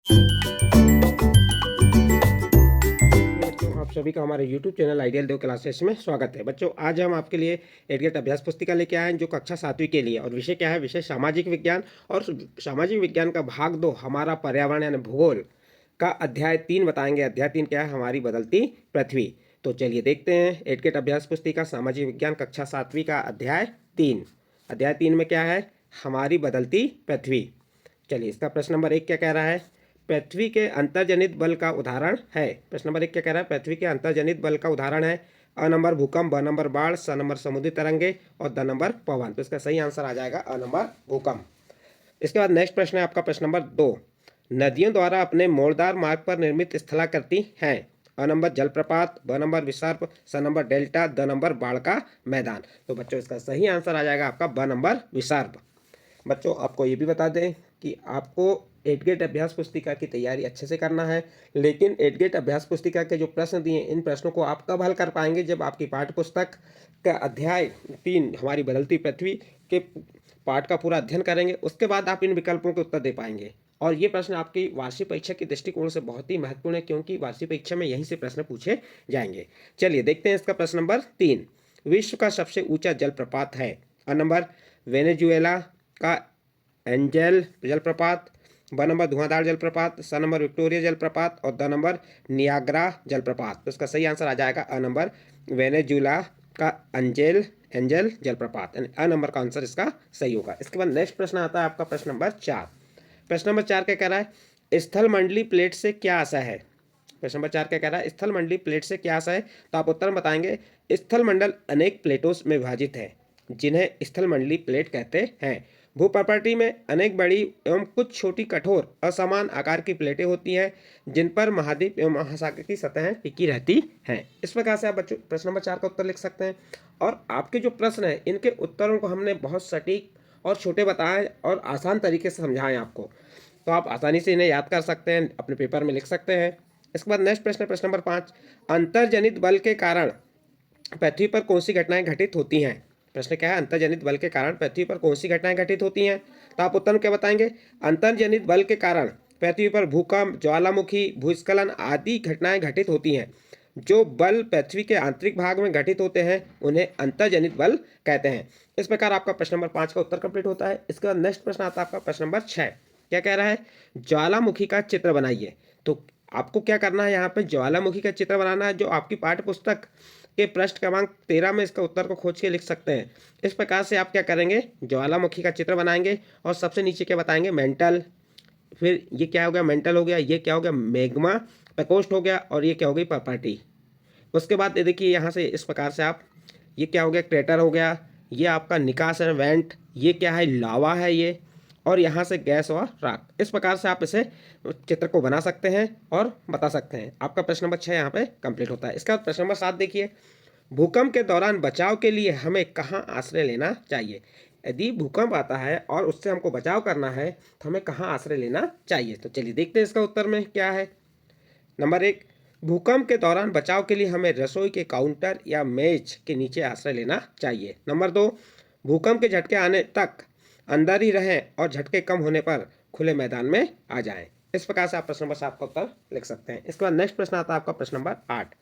बच्चों, आप सभी का हमारे YouTube चैनल आइडियल देव क्लासेस में स्वागत है। बच्चों, आज हम आपके लिए एडगेट अभ्यास पुस्तिका लेके आए हैं जो कक्षा 7वीं के लिए, और विषय क्या है? विषय सामाजिक विज्ञान। और सामाजिक विज्ञान का भाग 2 हमारा पर्यावरण यानी भूगोल का अध्याय 3 बताएंगे। अध्याय 3 क्या है? हमारी बदलती पृथ्वी। तो चलिए देखते हैं एडगेट अभ्यास पुस्तिका सामाजिक विज्ञान कक्षा 7वीं का अध्याय 3। अध्याय 3 में क्या है? हमारी बदलती पृथ्वी। चलिए, इसका प्रश्न नंबर 1 क्या कह रहा है? पृथ्वी के अंतर्जनित बल का उदाहरण है। प्रश्न नंबर 1 क्या कह रहा है? पृथ्वी के अंतर्जनित बल का उदाहरण है। अ नंबर भूकंप, ब नंबर बाढ़, स नंबर समुद्री तरंगे और द नंबर पवन। तो इसका सही आंसर आ जाएगा अ नंबर भूकंप। इसके बाद नेक्स्ट प्रश्न है आपका प्रश्न नंबर 2। नदियों द्वारा अपने मोड़दार मार्ग पर निर्मित स्थलाकृति हैं। अ नंबर जलप्रपात, ब नंबर विसर्प, स नंबर डेल्टा, द नंबर बाढ़ का मैदान। तो बच्चों, इसका सही आंसर आ जाएगा आपका ब नंबर विसर्प। बच्चों, आपको ये भी बता दें कि आपको एडगेट अभ्यास पुस्तिका की तैयारी अच्छे से करना है, लेकिन एडगेट अभ्यास पुस्तिका के जो प्रश्न दिए, इन प्रश्नों को आप कब हल कर पाएंगे? जब आपकी पाठ्य पुस्तक का अध्याय 3 हमारी बदलती पृथ्वी के पाठ का पूरा अध्ययन करेंगे। उसके बाद आप इन विकल्पों के उत्तर दे पाएंगे। और ये प्रश्न आपकी वार्षिक परीक्षा के दृष्टिकोण से बहुत ही महत्वपूर्ण है, क्योंकि वार्षिक परीक्षा में यहीं से प्रश्न पूछे जाएंगे। चलिए देखते हैं इसका प्रश्न नंबर 3। विश्व का सबसे ऊंचा जलप्रपात है। अ नंबर वेनेजुएला का एंजल जलप्रपात, ब नंबर धुआंधार जलप्रपात, स नंबर विक्टोरिया जलप्रपात और द नंबर नियाग्रा जलप्रपात। तो इसका सही आंसर आ जाएगा अ नंबर वेनेजुला का एंजल जलप्रपात, यानी अ नंबर का आंसर इसका सही होगा। इसके बाद नेक्स्ट प्रश्न आता है आपका प्रश्न नंबर 4। प्रश्न नंबर 4 क्या कह रहा है? स्थल मंडली प्लेट से क्या आशा है? प्रश्न नंबर 4 क्या कह रहा है? स्थल मंडली प्लेट से क्या आशा है? तो आप उत्तर बताएंगे। स्थल मंडल अनेक प्लेटों में विभाजित है, जिन्हें स्थल मंडली प्लेट कहते हैं। भूप्रकृति में अनेक बड़ी एवं कुछ छोटी कठोर असमान आकार की प्लेटें होती हैं, जिन पर महाद्वीप एवं महासागर की सतहें टिकी रहती हैं। इस प्रकार से आप बच्चों प्रश्न नंबर 4 का उत्तर लिख सकते हैं। और आपके जो प्रश्न हैं, इनके उत्तरों को हमने बहुत सटीक और छोटे बताए और आसान तरीके से समझाएं आपको, तो आप आसानी से इन्हें याद कर सकते हैं, अपने पेपर में लिख सकते हैं। इसके बाद नेक्स्ट प्रश्न प्रश्न नंबर 5। अंतर्जनित बल के कारण पृथ्वी पर कौन सी घटनाएं घटित होती हैं? प्रश्न क्या है? अंतर्जनित बल के कारण पृथ्वी पर कौन सी घटनाएं घटित होती हैं? तो आप उत्तर में क्या बताएंगे? अंतर्जनित बल के कारण पृथ्वी पर भूकंप, ज्वालामुखी, भूस्खलन आदि घटनाएं घटित होती हैं। जो बल पृथ्वी के आंतरिक भाग में घटित होते हैं, उन्हें अंतर्जनित बल कहते हैं। इस प्रकार आपका प्रश्न नंबर 5 का उत्तर कंप्लीट होता है। इसके बाद नेक्स्ट प्रश्न आता है आपका प्रश्न नंबर 6। क्या कह रहा है? ज्वालामुखी का चित्र बनाइए। तो आपको क्या करना है? यहाँ पे ज्वालामुखी का चित्र बनाना है, जो आपकी पाठ्य पुस्तक के पृष्ठ क्रमांक 13 में इसका उत्तर को खोज के लिख सकते हैं। इस प्रकार से आप क्या करेंगे? ज्वालामुखी का चित्र बनाएंगे और सबसे नीचे क्या बताएंगे? मेंटल, फिर ये क्या हो गया? मेंटल हो गया, ये क्या हो गया? मैग्मा प्रकोष्ठ हो गया, और ये क्या हो गई? प्रॉपर्टी। उसके बाद ये देखिए यहाँ से इस प्रकार से आप, ये क्या हो गया? क्रेटर हो गया, ये आपका निकास है वेंट, ये क्या है? लावा है ये, और यहाँ से गैस और राख। इस प्रकार से आप इसे चित्र को बना सकते हैं और बता सकते हैं। आपका प्रश्न नंबर 6 यहाँ पे कंप्लीट होता है। इसके बाद प्रश्न नंबर 7 देखिए। भूकंप के दौरान बचाव के लिए हमें कहाँ आश्रय लेना चाहिए? यदि भूकंप आता है और उससे हमको बचाव करना है, तो हमें कहाँ आश्रय लेना चाहिए? तो चलिए देखते हैं इसका उत्तर में क्या है। नंबर 1, भूकंप के दौरान बचाव के लिए हमें रसोई के काउंटर या मेज के नीचे आश्रय लेना चाहिए। नंबर 2, भूकंप के झटके आने तक अंदर ही रहें और झटके कम होने पर खुले मैदान में आ जाएं। इस प्रकार से आप प्रश्न नंबर 7 का उत्तर लिख सकते हैं। इसके बाद नेक्स्ट प्रश्न आता है आपका प्रश्न नंबर 8।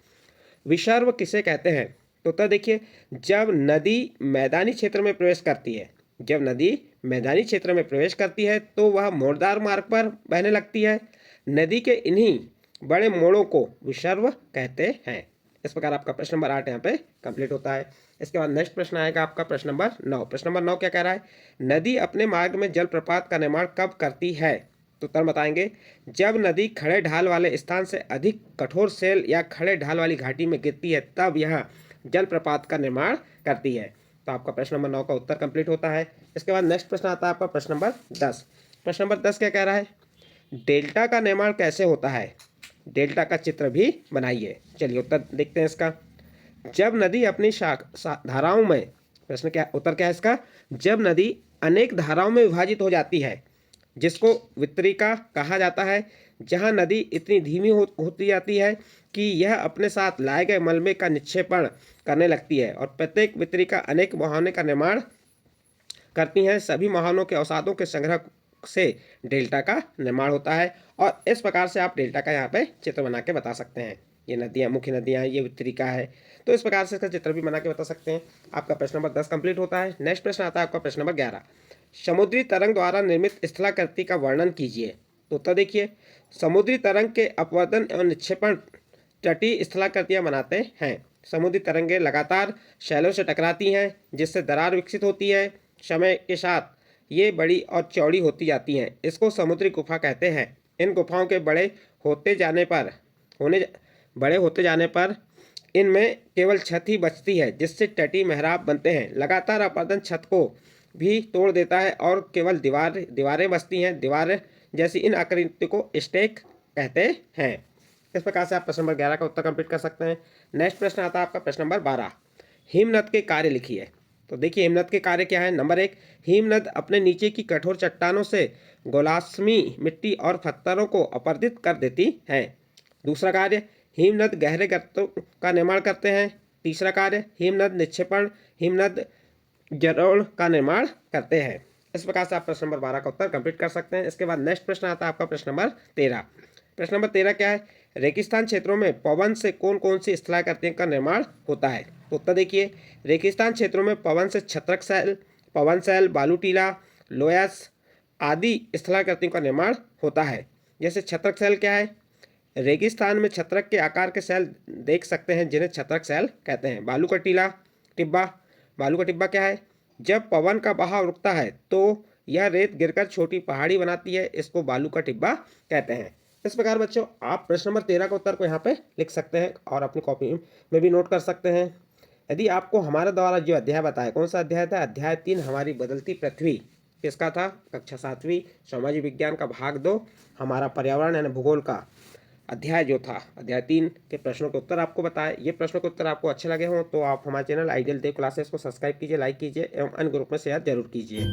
विसर्व किसे कहते हैं? तो उत्तर देखिए। जब नदी मैदानी क्षेत्र में प्रवेश करती है, जब नदी मैदानी क्षेत्र में प्रवेश करती है तो वह मोड़दार मार्ग पर बहने लगती है। नदी के इन्हीं बड़े मोड़ों को विसर्व कहते हैं। इस प्रकार आपका प्रश्न नंबर 8 यहाँ पे कंप्लीट होता है। इसके बाद नेक्स्ट प्रश्न आएगा आपका प्रश्न नंबर 9। प्रश्न नंबर 9 क्या कह रहा है? नदी अपने मार्ग में जलप्रपात का निर्माण कब करती है? तो उत्तर बताएंगे। जब नदी खड़े ढाल वाले स्थान से अधिक कठोर सेल या खड़े ढाल वाली घाटी में गिरती है, तब यह जलप्रपात का निर्माण करती है। तो आपका प्रश्न नंबर 9 का उत्तर कंप्लीट होता है। इसके बाद नेक्स्ट प्रश्न आता है आपका प्रश्न नंबर 10। प्रश्न नंबर 10 क्या कह रहा है? डेल्टा का निर्माण कैसे होता है? डेल्टा का चित्र भी बनाइए। चलिए उत्तर देखते हैं इसका। जब नदी अपनी धाराओं में, प्रश्न क्या, उत्तर क्या है इसका? जब नदी अनेक धाराओं में विभाजित हो जाती है, जिसको वितरिका कहा जाता है, जहां नदी इतनी धीमी होती जाती है कि यह अपने साथ लाए गए मलबे का निक्षेपण करने लगती है, और प्रत्येक वितरिका अनेक मुहाने का निर्माण करती हैं। सभी मुहानों के अवसादों के संग्रह से डेल्टा का निर्माण होता है। और इस प्रकार से आप डेल्टा का यहाँ पे चित्र बना के बता सकते हैं। ये नदियाँ, मुख्य नदियाँ, ये तरीका है, तो इस प्रकार से इसका चित्र भी बना के बता सकते हैं। आपका प्रश्न नंबर 10 कंप्लीट होता है। नेक्स्ट प्रश्न आता है आपका प्रश्न नंबर 11। समुद्री तरंग द्वारा निर्मित स्थलाकृति का वर्णन कीजिए। तो उत्तर देखिए, समुद्री तरंग के अपवर्तन एवं निक्षेपण तटीय स्थलाकृतियाँ बनाते हैं। समुद्री तरंगें लगातार शैलों से टकराती हैं, जिससे दरार विकसित होती है। समय के साथ ये बड़ी और चौड़ी होती जाती हैं। इसको समुद्री गुफा कहते हैं। इन गुफाओं के बड़े होते जाने पर इनमें केवल छत ही बचती है, जिससे तटीय मेहराब बनते हैं। लगातार अपवर्तन छत को भी तोड़ देता है और केवल दीवारें बचती हैं। दीवार जैसी इन आकृति को स्टेक कहते हैं। इस प्रकार से आप प्रश्न नंबर 11 का उत्तर कंप्लीट कर सकते हैं। नेक्स्ट प्रश्न आता है आपका प्रश्न नंबर 12। हिमनद के कार्य लिखिए। तो देखिए, हिमनद के कार्य क्या है। नंबर 1, हिमनद अपने नीचे की कठोर चट्टानों से गोलाश्मी मिट्टी और पत्थरों को अपरदित कर देती है। दूसरा कार्य, हिमनद गहरे गर्तों का निर्माण करते हैं। तीसरा कार्य, हिमनद निक्षेपण, हिमनद जलोढ़ का निर्माण करते हैं। इस प्रकार से आप प्रश्न नंबर 12 का उत्तर कंप्लीट कर सकते हैं। इसके बाद नेक्स्ट प्रश्न आता है आपका प्रश्न नंबर 13। प्रश्न नंबर 13 क्या है, रेगिस्तान क्षेत्रों में पवन से कौन कौन सी स्थलाकृतियों का निर्माण होता है। तो उत्तर देखिए, रेगिस्तान क्षेत्रों में पवन से छत्रक शैल, पवन शैल, बालू टीला, लोयस आदि स्थलाकृतियों का निर्माण होता है। जैसे छत्रक शैल क्या है, रेगिस्तान में छत्रक के आकार के शैल देख सकते हैं, जिन्हें छत्रक शैल कहते हैं। बालू का टिब्बा, बालू का टिब्बा क्या है, जब पवन का बहाव रुकता है तो यह रेत गिरकर छोटी पहाड़ी बनाती है, इसको बालू का टिब्बा कहते हैं। इस प्रकार बच्चों आप प्रश्न नंबर 13 का उत्तर को यहाँ पे लिख सकते हैं और अपनी कॉपी में भी नोट कर सकते हैं। यदि आपको हमारे द्वारा जो अध्याय बताया, कौन सा अध्याय था, अध्याय 3 हमारी बदलती पृथ्वी, किसका था, कक्षा 7वीं सामाजिक विज्ञान का भाग 2 हमारा पर्यावरण यानी भूगोल का अध्याय जो था, अध्याय 3 के प्रश्नों के उत्तर आपको बताए। ये प्रश्नों के उत्तर आपको अच्छे लगे हों तो आप हमारे चैनल आइडियल देव क्लासेस को सब्सक्राइब कीजिए, लाइक कीजिए एवं अन्य ग्रुप में शेयर जरूर कीजिए।